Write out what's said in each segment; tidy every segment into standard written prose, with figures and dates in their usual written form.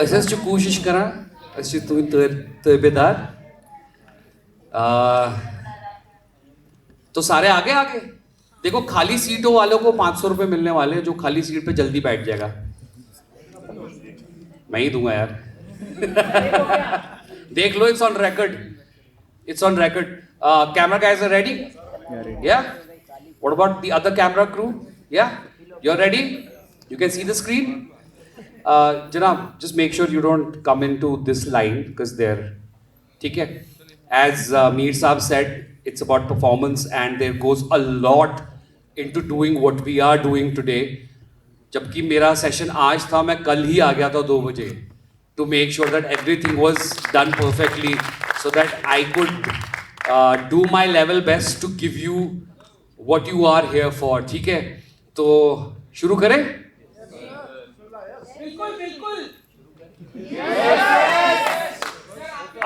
असेच कोशिश करा अशी तुम्ही तबेदार तो सारे आगे आगे देखो खाली सीटों वालों को 500 रुपए मिलने वाले हैं जो खाली सीट पे जल्दी बैठ जाएगा मैं ही दूंगा यार देख लो it's on record camera guys are ready या what about the other camera crew या you are ready you can see the screen जनाब just make sure you don't come into this line because they're ठीक है as Mir Saab said it's about performance and there goes a lot into doing what we are doing today जबकि मेरा session आज था मैं कल ही आ गया था 2 बजे to make sure that everything was done perfectly so that I could do my level best to give you what you are here for ठीक है तो शुरू करें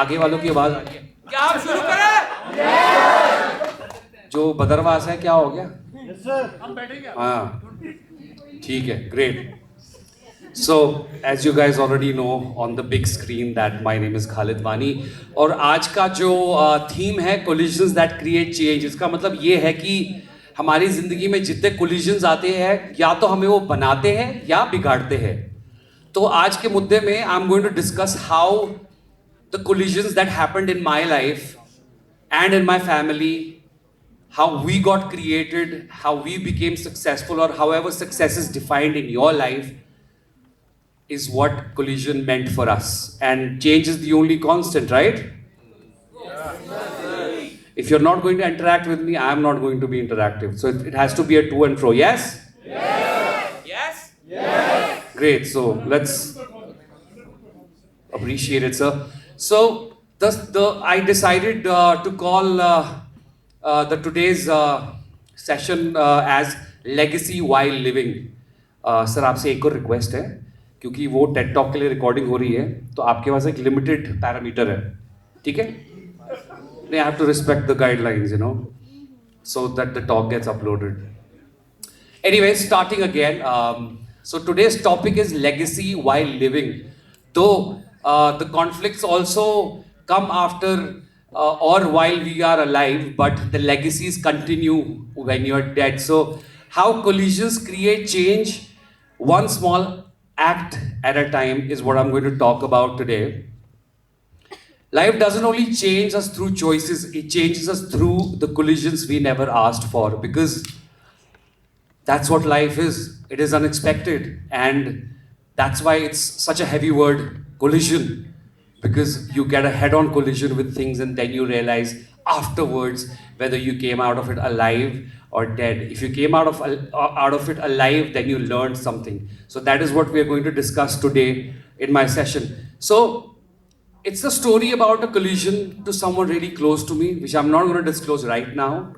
आगे वालों की आवाज क्या आप शुरू करें जो बदरवास है क्या हो गया हम बैठेंगे हाँ ठीक है great so as you guys already know on the big screen that my name is Khalid Wani और आज का जो थीम है कोलिजन्स दैट क्रिएट चेंज इसका मतलब ये है कि हमारी जिंदगी में जितने कोलिजन्स आते हैं या तो हमें वो बनाते हैं या बिगाड़ते हैं तो आज के मुद्दे में I am going to discuss how the collisions that happened in my life and in my family how we got created, how we became successful, or however success is defined in your life is what collision meant for us. And change is the only constant, right? If you're not going to interact with me, I am not going to be interactive. So it has to be a to and fro. Yes? Yes? Great. So let's appreciate it, sir. So I decided to call the today's session as legacy while living. Sir आपसे एक और request है क्योंकि वो Ted talk के लिए recording हो रही है तो आपके पास एक लिमिटेड पैरामीटर है ठीक है नहीं I have to respect the guidelines you know so that the talk gets uploaded anyway starting again so today's topic is legacy while living though the conflicts also come after or while we are alive, but the legacies continue when you're dead. So, how collisions create change, one small act at a time, is what I'm going to talk about today. Life doesn't only change us through choices, it changes us through the collisions we never asked for, because that's what life is. It is unexpected, and that's why it's such a heavy word, collision. Because you get a head-on collision with things and then you realize afterwards whether you came out of it alive or dead. If you came out of it alive, then you learned something. So that is what we are going to discuss today in my session. So it's a story about a collision to someone really close to me, which I'm not going to disclose right now.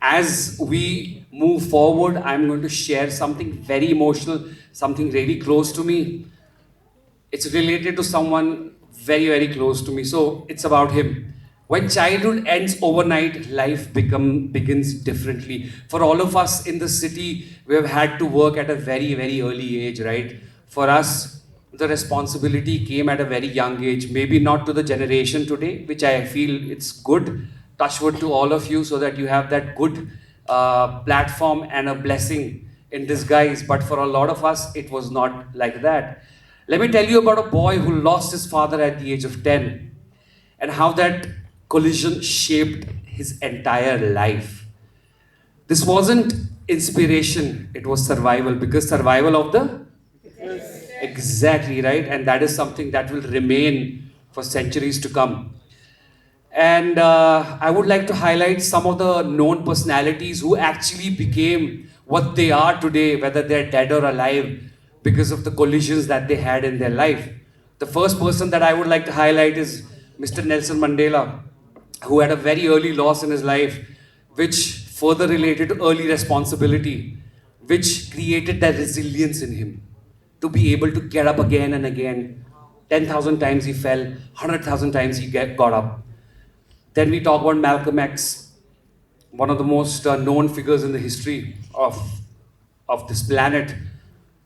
As we move forward, I'm going to share something very emotional, something really close to me. It's related to someone very, very close to me. So it's about him. When childhood ends overnight, life begins differently. For all of us in the city, we have had to work at a very, very early age, right? For us, the responsibility came at a very young age. Maybe not to the generation today, which I feel it's good. Touch wood to all of you so that you have that good platform and a blessing in disguise. But for a lot of us, it was not like that. Let me tell you about a boy who lost his father at the age of 10 and how that collision shaped his entire life. This wasn't inspiration, it was survival, because survival of the... Yes. Exactly, right? And that is something that will remain for centuries to come. And I would like to highlight some of the known personalities who actually became what they are today, whether they're dead or alive, because of the collisions that they had in their life. The first person that I would like to highlight is Mr. Nelson Mandela, who had a very early loss in his life, which further related to early responsibility, which created that resilience in him to be able to get up again and again. 10,000 times he fell, 100,000 times he got up. Then we talk about Malcolm X, one of the most known figures in the history of this planet.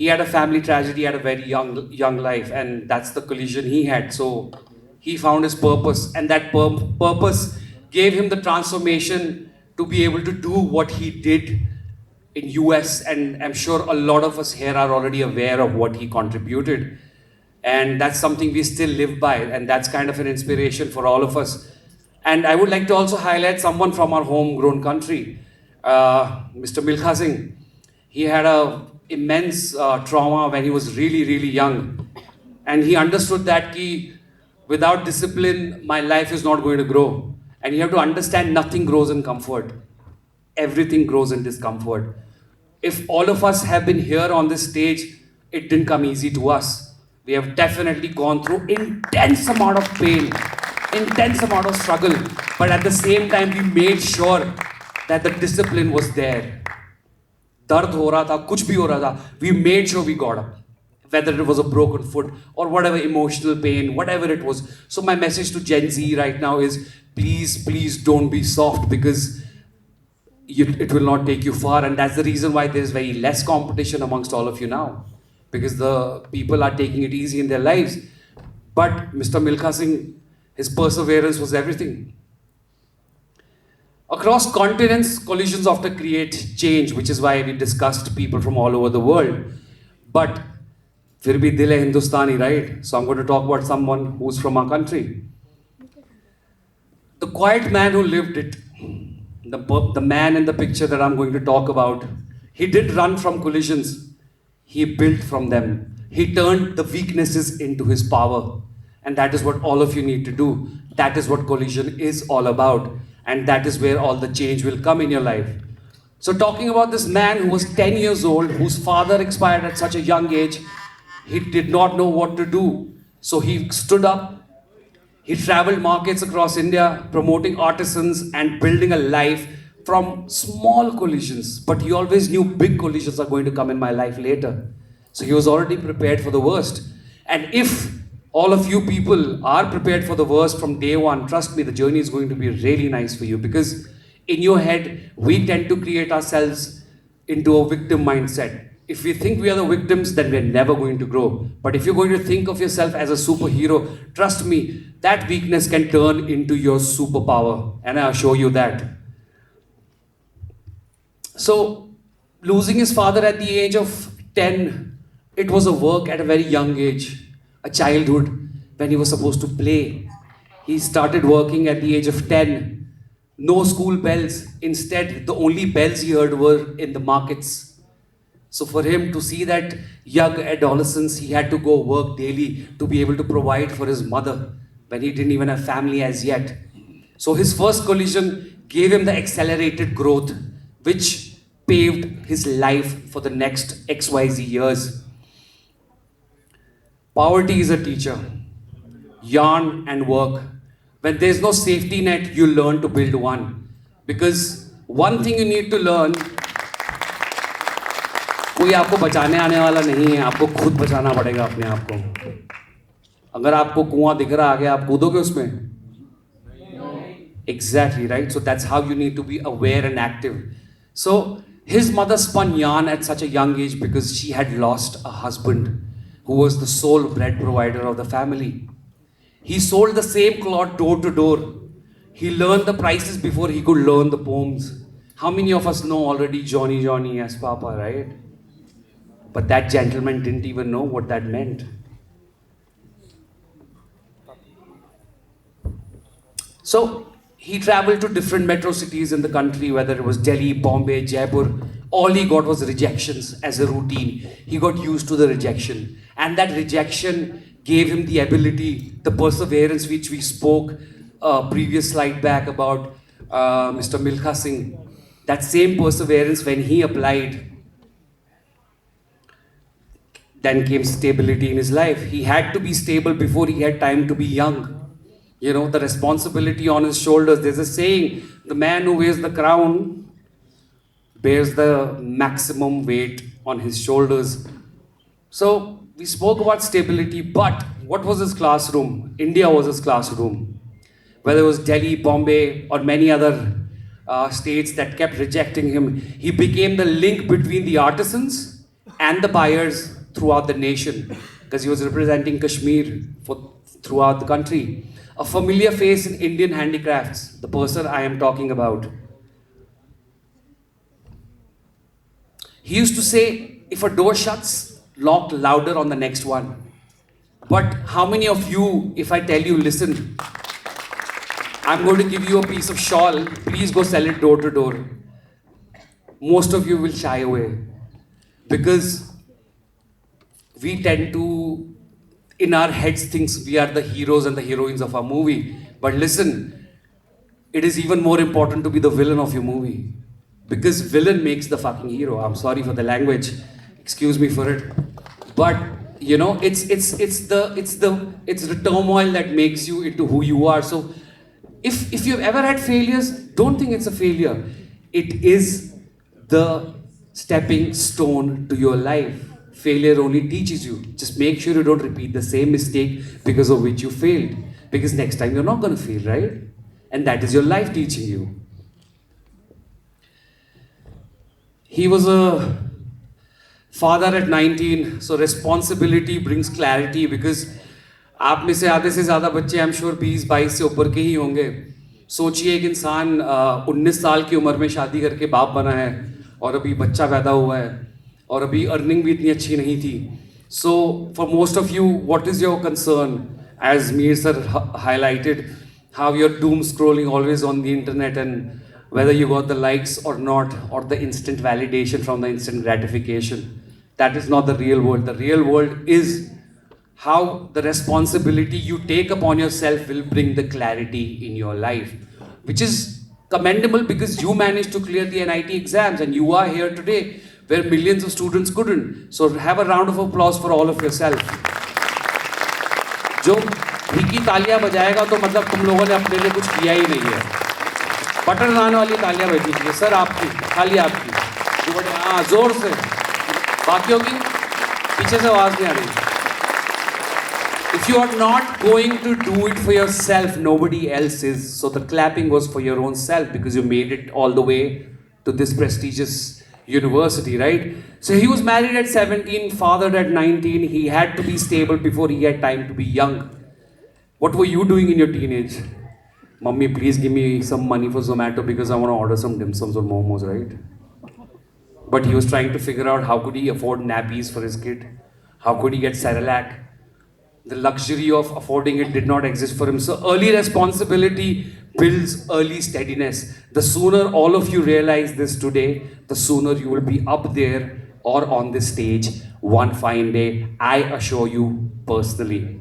He had a family tragedy at a very young life, and that's the collision he had. So he found his purpose, and that purpose gave him the transformation to be able to do what he did in US, and I'm sure a lot of us here are already aware of what he contributed. And that's something we still live by, and that's kind of an inspiration for all of us. And I would like to also highlight someone from our homegrown country, Mr. Milkha Singh. He had a immense trauma when he was really young, and he understood that without discipline, my life is not going to grow. And you have to understand nothing grows in comfort. Everything grows in discomfort. If all of us have been here on this stage, it didn't come easy to us. We have definitely gone through intense amount of pain, intense amount of struggle, but at the same time we made sure that the discipline was there. Dard ho raha tha, kuch bhi ho raha tha, we made sure we got up. Whether it was a broken foot or whatever emotional pain, whatever it was. So my message to Gen Z right now is, please don't be soft, because it will not take you far. And that's the reason why there's very less competition amongst all of you now, because the people are taking it easy in their lives. But Mr. Milkha Singh, his perseverance was everything. Across continents, collisions often create change, which is why we discussed people from all over the world. But फिर भी दिल है हिंदुस्तानी, right? So I'm going to talk about someone who's from our country. The quiet man who lived it, the man in the picture that I'm going to talk about, he did run from collisions. He built from them. He turned the weaknesses into his power. And that is what all of you need to do. That is what collision is all about. And that is where all the change will come in your life. So talking about this man who was 10 years old, whose father expired at such a young age, he did not know what to do. So he stood up. He traveled markets across India, promoting artisans and building a life from small collisions. But he always knew big collisions are going to come in my life later. So he was already prepared for the worst. And if all of you people are prepared for the worst from day one, trust me, the journey is going to be really nice for you, because in your head, we tend to create ourselves into a victim mindset. If we think we are the victims, then we're never going to grow. But if you're going to think of yourself as a superhero, trust me, that weakness can turn into your superpower. And I'll show you that. So, losing his father at the age of 10, it was a work at a very young age, a childhood, when he was supposed to play. He started working at the age of 10. No school bells. Instead, the only bells he heard were in the markets. So for him to see that young adolescence, he had to go work daily to be able to provide for his mother when he didn't even have family as yet. So his first collision gave him the accelerated growth, which paved his life for the next XYZ years. Poverty is a teacher. Yarn and work. When there's no safety net, you learn to build one. Because one thing you need to learn, कोई आपको बचाने आने वाला नहीं है, आपको खुद बचाना पड़ेगा अपने आप को. अगर आपको कुआं दिख रहा आगे, आप कूदोगे उसमें? Exactly, right? So that's how you need to be aware and active. So his mother spun yarn at such a young age because she had lost a husband who was the sole bread provider of the family. He sold the same cloth door to door. He learned the prices before he could learn the poems. How many of us know already Johnny Johnny as Papa, right? But that gentleman didn't even know what that meant. So he traveled to different metro cities in the country, whether it was Delhi, Bombay, Jaipur. All he got was rejections as a routine. He got used to the rejection. And that rejection gave him the ability, the perseverance which we spoke previous slide back about Mr. Milkha Singh. That same perseverance when he applied, then came stability in his life. He had to be stable before he had time to be young. You know, the responsibility on his shoulders. There's a saying, the man who wears the crown bears the maximum weight on his shoulders. So we spoke about stability, but what was his classroom? India was his classroom. Whether it was Delhi, Bombay, or many other states that kept rejecting him, he became the link between the artisans and the buyers throughout the nation, because he was representing Kashmir throughout the country. A familiar face in Indian handicrafts, the person I am talking about. He used to say, if a door shuts, lock louder on the next one. But how many of you, if I tell you, listen, I'm going to give you a piece of shawl, please go sell it door to door. Most of you will shy away because we tend to, in our heads, think we are the heroes and the heroines of our movie. But listen, it is even more important to be the villain of your movie. Because villain makes the fucking hero. I'm sorry for the language. Excuse me for it. But you know, it's the turmoil that makes you into who you are. So if you've ever had failures, don't think it's a failure. It is the stepping stone to your life. Failure only teaches you. Just make sure you don't repeat the same mistake because of which you failed. Because next time you're not going to fail, right? And that is your life teaching you. He was a father at 19, so responsibility brings clarity because आप में से आधे से ज़्यादा बच्चे I am sure 20-22 से ऊपर के ही होंगे. सोचिए एक इंसान 19 साल की उम्र में शादी करके बाप बना है और अभी बच्चा पैदा हुआ है और अभी अर्निंग भी इतनी अच्छी नहीं थी. So for most of you, what is your concern? As Mir sir highlighted, how you're doom scrolling always on the internet and whether you got the likes or not, or the instant validation from the instant gratification. That is not the real world. The real world is how the responsibility you take upon yourself will bring the clarity in your life, which is commendable because you managed to clear the NIT exams and you are here today where millions of students couldn't. So have a round of applause for all of yourself. जो भीगी तालियां बजाएगा तो मतलब तुम लोगों ने अपने लिए कुछ किया ही नहीं है. बटन नान वाली तालियां बजी थी सर आपकी, खाली आपकी. हाँ जोर से. बाकियों की पीछे से आवाज नहीं आ रही. If you are not going to do it for yourself, nobody else is. So the clapping was for your own self because you made it all the way to this prestigious university, right? So he was married at 17, fathered at 19. He had to be stable before he had time to be young. What were you doing in your teenage? Mummy, please give me some money for Zomato because I want to order some dim sums or momos, right? But he was trying to figure out how could he afford nappies for his kid? How could he get Cerelac? The luxury of affording it did not exist for him. So early responsibility builds early steadiness. The sooner all of you realize this today, the sooner you will be up there or on this stage one fine day. I assure you personally.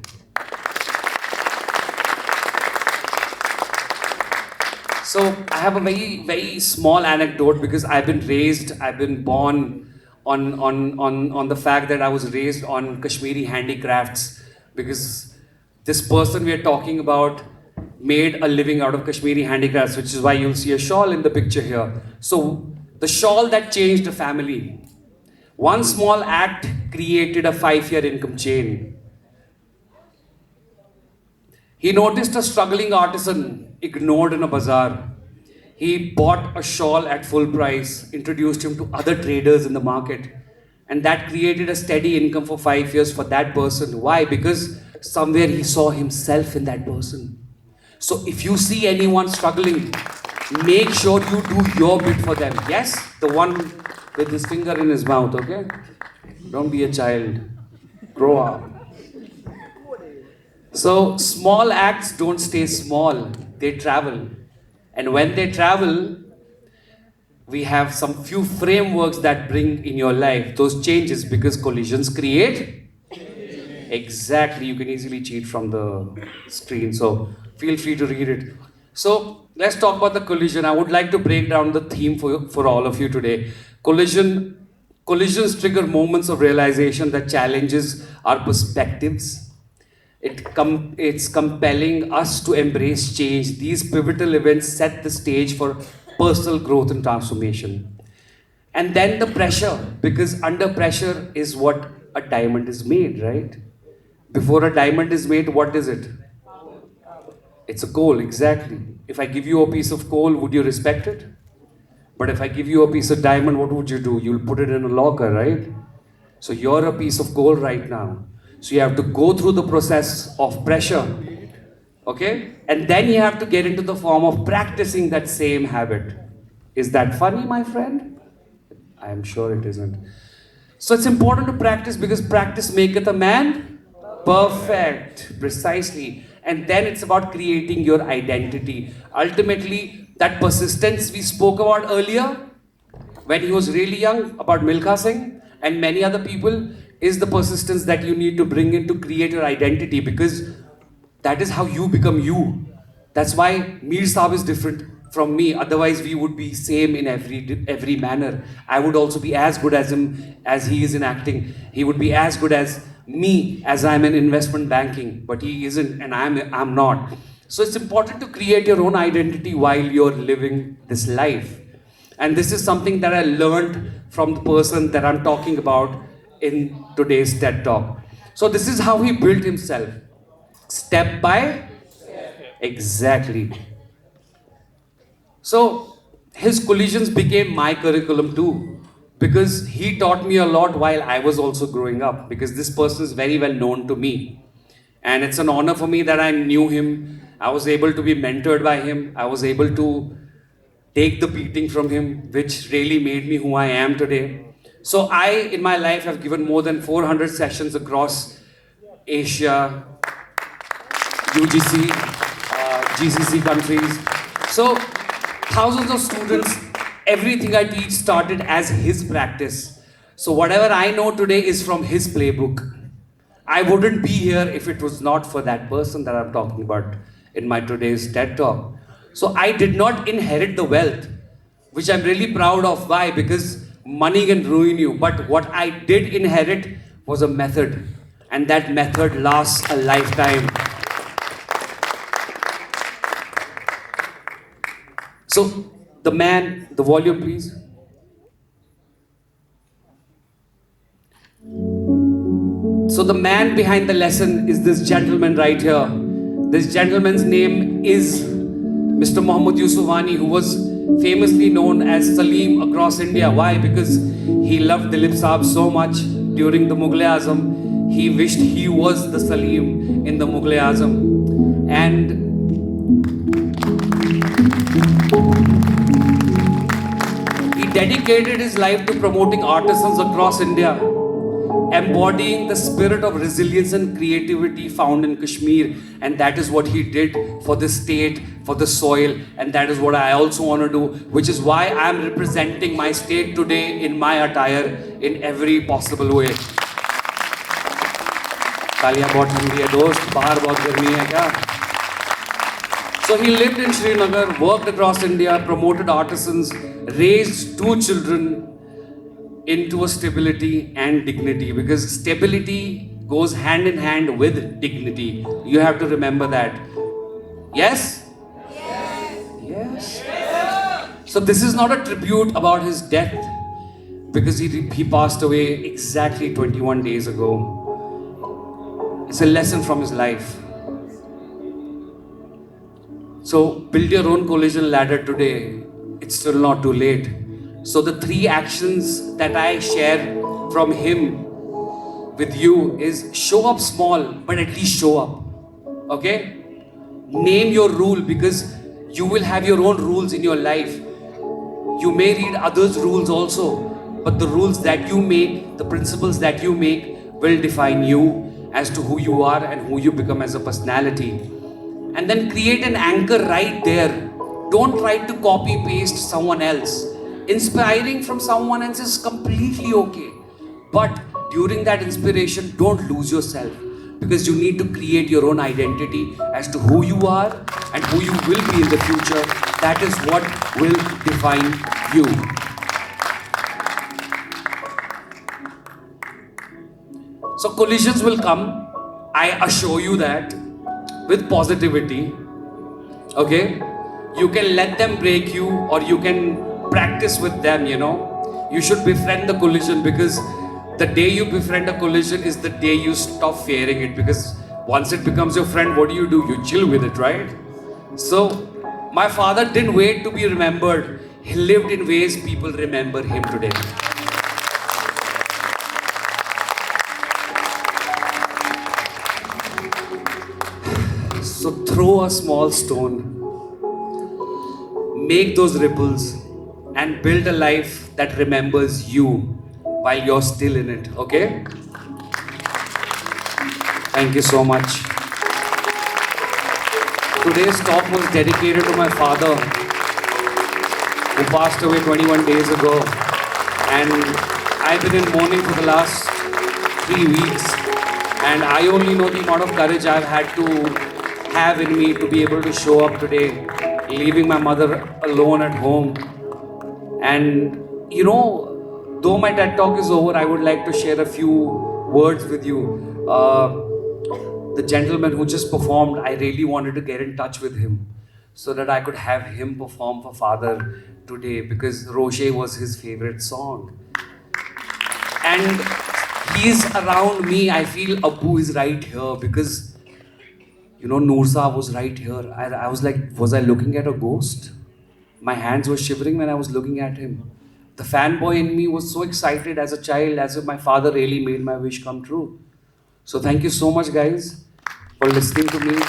So I have a very, very small anecdote because I've been born on the fact that I was raised on Kashmiri handicrafts. Because this person we are talking about made a living out of Kashmiri handicrafts, which is why you'll see a shawl in the picture here. So the shawl that changed a family. One small act created a 5-year income chain. He noticed a struggling artisan ignored in a bazaar. He bought a shawl at full price, introduced him to other traders in the market. And that created a steady income for 5 years for that person. Why? Because somewhere he saw himself in that person. So if you see anyone struggling, make sure you do your bit for them. Yes, the one with his finger in his mouth, okay? Don't be a child. Grow up. So small acts don't stay small, they travel. And when they travel, we have some few frameworks that bring in your life those changes because collisions create. Exactly, you can easily cheat from the screen, so feel free to read it. So let's talk about the collision. I would like to break down the theme for all of you today. Collisions trigger moments of realization that challenges our perspectives. It's compelling us to embrace change. These pivotal events set the stage for personal growth and transformation. And then the pressure, because under pressure is what a diamond is made, right? Before a diamond is made, what is it? It's a coal, exactly. If I give you a piece of coal, would you respect it? But if I give you a piece of diamond, what would you do? You'll put it in a locker, right? So you're a piece of gold right now. So you have to go through the process of pressure, okay? And then you have to get into the form of practicing that same habit. Is that funny, my friend? I am sure it isn't. So it's important to practice because practice maketh a man perfect, precisely. And then it's about creating your identity. Ultimately, that persistence we spoke about earlier, when he was really young, about Milkha Singh and many other people, is the persistence that you need to bring in to create your identity, because that is how you become you. That's why Mir Saab is different from me. Otherwise, we would be same in every manner. I would also be as good as him as he is in acting. He would be as good as me as I'm in investment banking, but he isn't, and I'm not. So it's important to create your own identity while you're living this life. And this is something that I learned from the person that I'm talking about in today's TED Talk. So this is how he built himself. Step by exactly. So his collisions became my curriculum too, because he taught me a lot while I was also growing up, because this person is very well known to me. And it's an honor for me that I knew him. I was able to be mentored by him. I was able to take the beating from him, which really made me who I am today. So I, in my life, have given more than 400 sessions across Asia, UGC, GCC countries. So thousands of students, everything I teach started as his practice. So whatever I know today is from his playbook. I wouldn't be here if it was not for that person that I'm talking about in my today's TED Talk. So I did not inherit the wealth, which I'm really proud of. Why? Because money can ruin you. But what I did inherit was a method. And that method lasts a lifetime. So the man, the volume please. So the man behind the lesson is this gentleman right here. This gentleman's name is Mr. Mohammad Yusuf Wani, who was famously known as Salim across India. Why? Because he loved Dilip Saab so much during the Mughal-e-Azam. He wished he was the Salim in the Mughal-e-Azam. And he dedicated his life to promoting artisans across India, embodying the spirit of resilience and creativity found in Kashmir. And that is what he did for the state, for the soil, and that is what I also want to do, which is why I am representing my state today in my attire in every possible way. तालियां बहुत ठंडी है दोस्त, बाहर बहुत गर्मी है क्या? So he lived in Srinagar, worked across India, promoted artisans, raised 2 children into a stability and dignity, because stability goes hand in hand with dignity. You have to remember that. Yes? Yes. So this is not a tribute about his death, because he passed away exactly 21 days ago. It's a lesson from his life. So build your own collision ladder today. It's still not too late. So the 3 actions that I share from him with you is show up small, but at least show up. Okay? Name your rule, because you will have your own rules in your life. You may read others' rules also, but the rules that you make, the principles that you make will define you as to who you are and who you become as a personality. And then create an anchor right there. Don't try to copy paste someone else. Inspiring from someone else is completely okay. But during that inspiration, don't lose yourself, because you need to create your own identity as to who you are and who you will be in the future. That is what will define you. So collisions will come, I assure you that, with positivity. Okay? You can let them break you, or you can practice with them, You should befriend the collision, because the day you befriend a collision is the day you stop fearing it, because once it becomes your friend, what do? You chill with it, right? So, my father didn't wait to be remembered. He lived in ways people remember him today. So throw a small stone, make those ripples, and build a life that remembers you while you're still in it. Okay? Thank you so much. Today's talk was dedicated to my father, who passed away 21 days ago. And I've been in mourning for the last 3 weeks. And I only know the amount of courage I've had to have in me to be able to show up today, leaving my mother alone at home. And though my TED talk is over, I would like to share a few words with you. The gentleman who just performed, I really wanted to get in touch with him so that I could have him perform for Father today, because Roger was his favorite song. And he's around me. I feel Abu is right here, because Noorsa was right here. I was like, was I looking at a ghost? My hands were shivering when I was looking at him. The fanboy in me was so excited as a child, as if my father really made my wish come true. So thank you so much, guys, for listening to me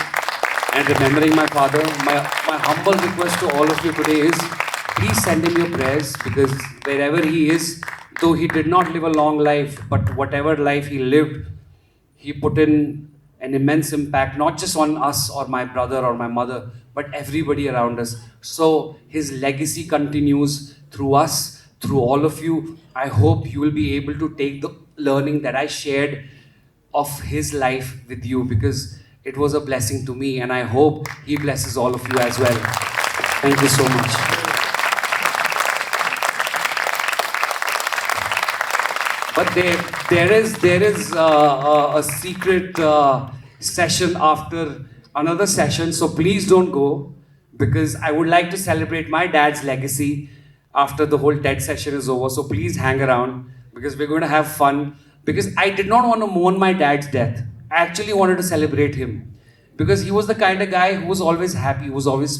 and remembering my father. My humble request to all of you today is, please send him your prayers, because wherever he is, though he did not live a long life, but whatever life he lived, he put in an immense impact, not just on us or my brother or my mother, but everybody around us. So his legacy continues through us, through all of you. I hope you will be able to take the learning that I shared of his life with you, because it was a blessing to me, and I hope he blesses all of you as well. Thank you so much. But there is a secret session after another session, so please don't go, because I would like to celebrate my dad's legacy after the whole TED session is over. So please hang around, because we're going to have fun. Because I did not want to mourn my dad's death. I actually wanted to celebrate him, because he was the kind of guy who was always happy, who was always